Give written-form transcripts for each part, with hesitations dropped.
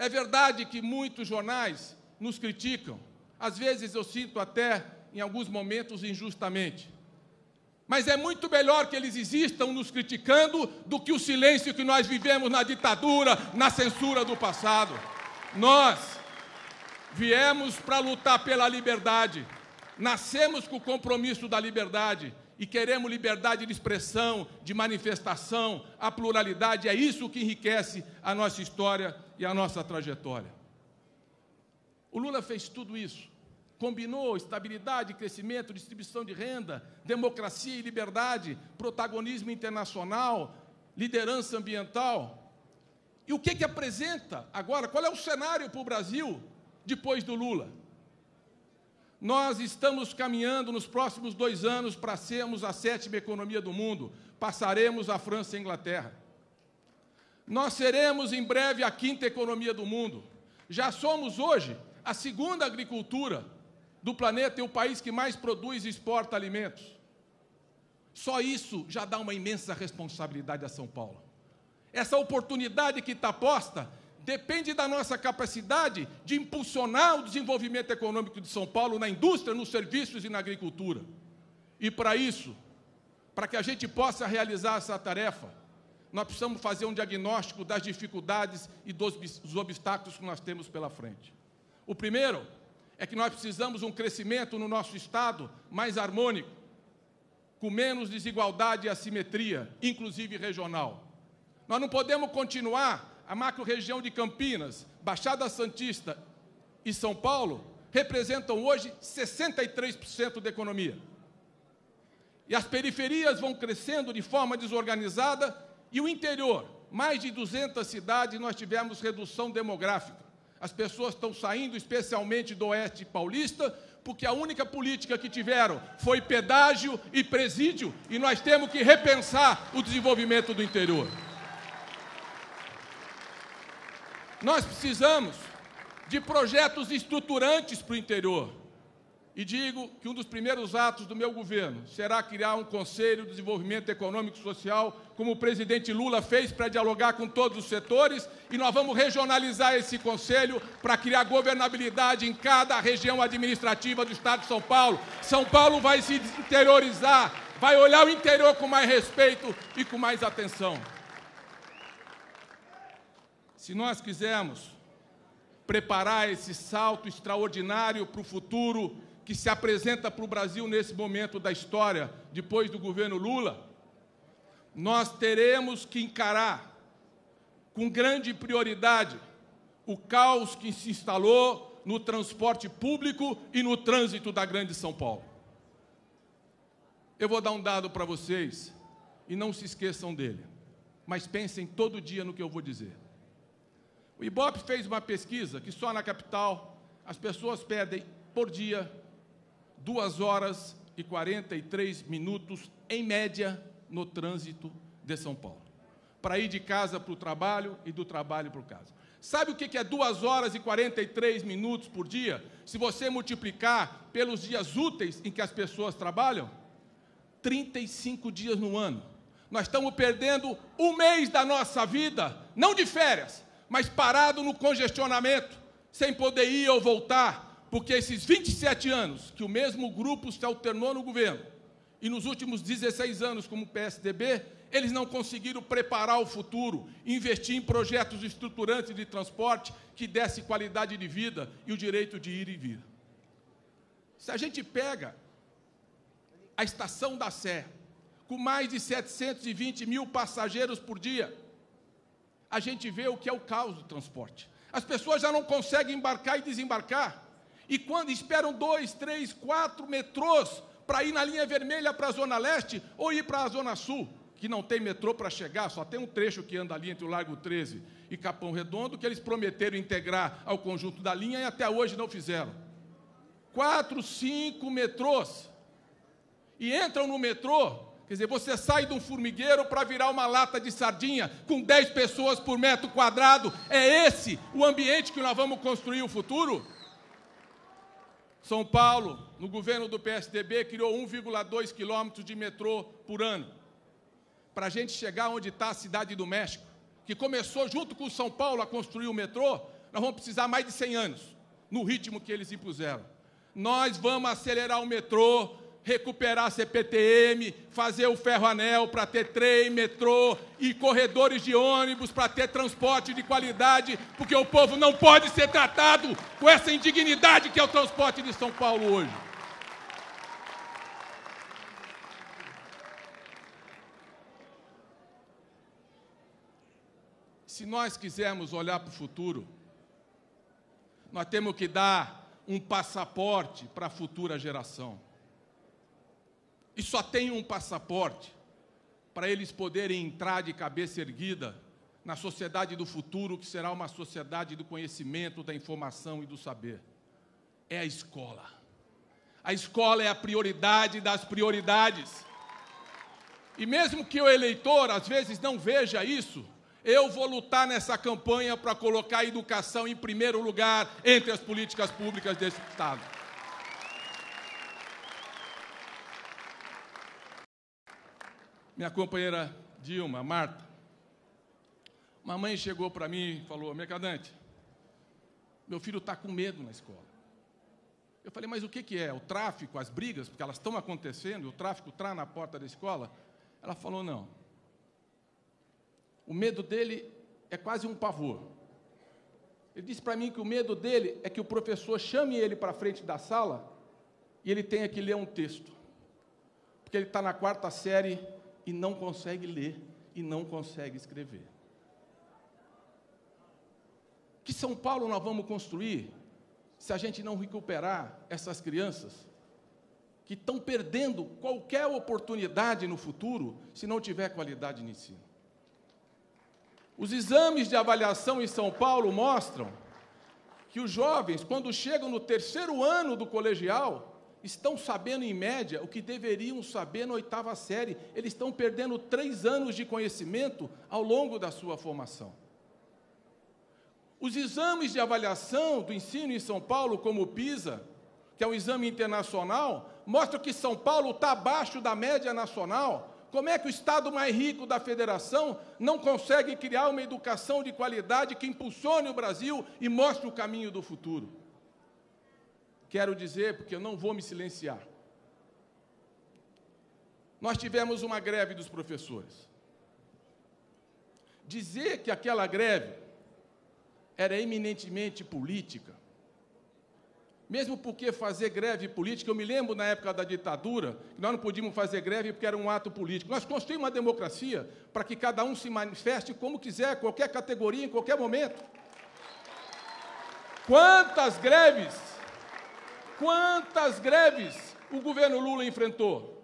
É verdade que muitos jornais nos criticam. Às vezes eu sinto até, em alguns momentos, injustamente. Mas é muito melhor que eles existam nos criticando do que o silêncio que nós vivemos na ditadura, na censura do passado. Nós viemos para lutar pela liberdade. Nascemos com o compromisso da liberdade e queremos liberdade de expressão, de manifestação, a pluralidade. É isso que enriquece a nossa história e a nossa trajetória. O Lula fez tudo isso. Combinou estabilidade, crescimento, distribuição de renda, democracia e liberdade, protagonismo internacional, liderança ambiental. E o que apresenta agora? Qual é o cenário para o Brasil depois do Lula? Nós estamos caminhando nos próximos 2 anos para sermos a 7ª economia do mundo. Passaremos a França e a Inglaterra. Nós seremos em breve a 5ª economia do mundo. Já somos hoje a 2ª agricultura do planeta e o país que mais produz e exporta alimentos. Só isso já dá uma imensa responsabilidade a São Paulo. Essa oportunidade que está posta depende da nossa capacidade de impulsionar o desenvolvimento econômico de São Paulo na indústria, nos serviços e na agricultura. E para isso, para que a gente possa realizar essa tarefa, nós precisamos fazer um diagnóstico das dificuldades e dos obstáculos que nós temos pela frente. O primeiro é que nós precisamos de um crescimento no nosso Estado mais harmônico, com menos desigualdade e assimetria, inclusive regional. Nós não podemos continuar. A macro-região de Campinas, Baixada Santista e São Paulo representam hoje 63% da economia. E as periferias vão crescendo de forma desorganizada e o interior, mais de 200 cidades, nós tivemos redução demográfica. As pessoas estão saindo, especialmente do oeste paulista, porque a única política que tiveram foi pedágio e presídio, e nós temos que repensar o desenvolvimento do interior. Nós precisamos de projetos estruturantes para o interior. E digo que um dos primeiros atos do meu governo será criar um Conselho de Desenvolvimento Econômico e Social, como o presidente Lula fez para dialogar com todos os setores, e nós vamos regionalizar esse conselho para criar governabilidade em cada região administrativa do Estado de São Paulo. São Paulo vai se interiorizar, vai olhar o interior com mais respeito e com mais atenção. Se nós quisermos preparar esse salto extraordinário para o futuro que se apresenta para o Brasil nesse momento da história, depois do governo Lula, nós teremos que encarar com grande prioridade o caos que se instalou no transporte público e no trânsito da Grande São Paulo. Eu vou dar um dado para vocês e não se esqueçam dele, mas pensem todo dia no que eu vou dizer. O Ibope fez uma pesquisa que só na capital as pessoas pedem, por dia, 2 horas e 43 minutos, em média, no trânsito de São Paulo, para ir de casa para o trabalho e do trabalho para o casa. Sabe o que é 2 horas e 43 minutos por dia, se você multiplicar pelos dias úteis em que as pessoas trabalham? 35 dias no ano. Nós estamos perdendo 1 mês da nossa vida, não de férias, mas parado no congestionamento, sem poder ir ou voltar, porque esses 27 anos que o mesmo grupo se alternou no governo, e nos últimos 16 anos como PSDB, eles não conseguiram preparar o futuro, investir em projetos estruturantes de transporte que desse qualidade de vida e o direito de ir e vir. Se a gente pega a Estação da Sé, com mais de 720 mil passageiros por dia, a gente vê o que é o caos do transporte. As pessoas já não conseguem embarcar e desembarcar. E quando esperam 2, 3, 4 metrôs para ir na linha vermelha para a Zona Leste ou ir para a Zona Sul, que não tem metrô para chegar, só tem um trecho que anda ali entre o Largo 13 e Capão Redondo, que eles prometeram integrar ao conjunto da linha e até hoje não fizeram. 4, 5 metrôs. E entram no metrô. Quer dizer, você sai de um formigueiro para virar uma lata de sardinha com 10 pessoas por metro quadrado. É esse o ambiente que nós vamos construir o futuro? São Paulo, no governo do PSDB, criou 1,2 quilômetros de metrô por ano. Para a gente chegar onde está a Cidade do México, que começou junto com São Paulo a construir o metrô, Nós vamos precisar mais de 100 anos, no ritmo que eles impuseram. Nós vamos acelerar o metrô, recuperar a CPTM, fazer o ferro-anel para ter trem, metrô e corredores de ônibus para ter transporte de qualidade, porque o povo não pode ser tratado com essa indignidade que é o transporte de São Paulo hoje. Se nós quisermos olhar para o futuro, nós temos que dar um passaporte para a futura geração. E só tem um passaporte para eles poderem entrar de cabeça erguida na sociedade do futuro, que será uma sociedade do conhecimento, da informação e do saber. É a escola. A escola é a prioridade das prioridades. E mesmo que o eleitor, às vezes, não veja isso, eu vou lutar nessa campanha para colocar a educação em primeiro lugar entre as políticas públicas desse Estado. Minha companheira Dilma, Marta, uma mãe chegou para mim e falou: Mercadante, meu filho está com medo na escola. Eu falei: mas o que é? O tráfico, as brigas, porque elas estão acontecendo, e o tráfico está na porta da escola? Ela falou: não. O medo dele é quase um pavor. Ele disse para mim que o medo dele é que o professor chame ele para frente da sala e ele tenha que ler um texto. Porque ele está na 4ª série e não consegue ler e não consegue escrever. Que São Paulo nós vamos construir se a gente não recuperar essas crianças que estão perdendo qualquer oportunidade no futuro se não tiver qualidade de ensino? Os exames de avaliação em São Paulo mostram que os jovens, quando chegam no 3º ano do colegial, estão sabendo, em média, o que deveriam saber na 8ª série. Eles estão perdendo 3 anos de conhecimento ao longo da sua formação. Os exames de avaliação do ensino em São Paulo, como o PISA, que é um exame internacional, mostram que São Paulo está abaixo da média nacional. Como é que o Estado mais rico da Federação não consegue criar uma educação de qualidade que impulsione o Brasil e mostre o caminho do futuro? Quero dizer, porque eu não vou me silenciar. Nós tivemos uma greve dos professores. Dizer que aquela greve era eminentemente política, mesmo porque fazer greve política, eu me lembro na época da ditadura, que nós não podíamos fazer greve porque era um ato político. Nós construímos uma democracia para que cada um se manifeste como quiser, qualquer categoria, em qualquer momento. Quantas greves o governo Lula enfrentou?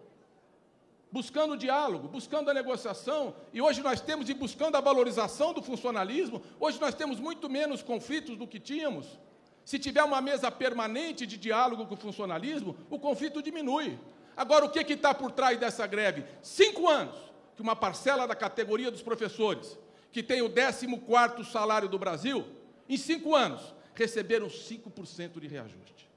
Buscando o diálogo, buscando a negociação, e hoje nós temos, e buscando a valorização do funcionalismo, hoje nós temos muito menos conflitos do que tínhamos. Se tiver uma mesa permanente de diálogo com o funcionalismo, o conflito diminui. Agora, o que está por trás dessa greve? 5 anos que uma parcela da categoria dos professores, que tem o 14º salário do Brasil, em 5 anos, receberam 5% de reajuste.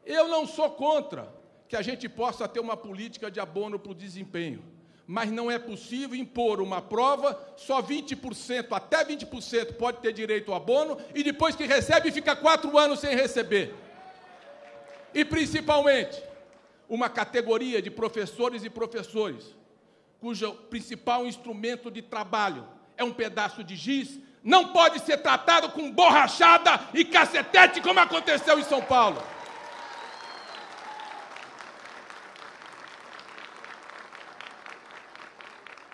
Eu não sou contra que a gente possa ter uma política de abono para o desempenho, mas não é possível impor uma prova, só 20%, até 20% pode ter direito ao abono, e depois que recebe, fica 4 anos sem receber. E, principalmente, uma categoria de professores e professores, cujo principal instrumento de trabalho é um pedaço de giz, não pode ser tratado com borrachada e cacetete, como aconteceu em São Paulo.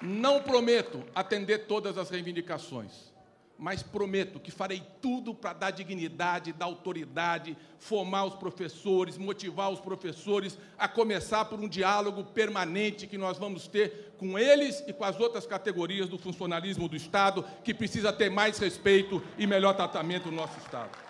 Não prometo atender todas as reivindicações, mas prometo que farei tudo para dar dignidade, dar autoridade, formar os professores, motivar os professores, a começar por um diálogo permanente que nós vamos ter com eles e com as outras categorias do funcionalismo do Estado, que precisa ter mais respeito e melhor tratamento no nosso Estado.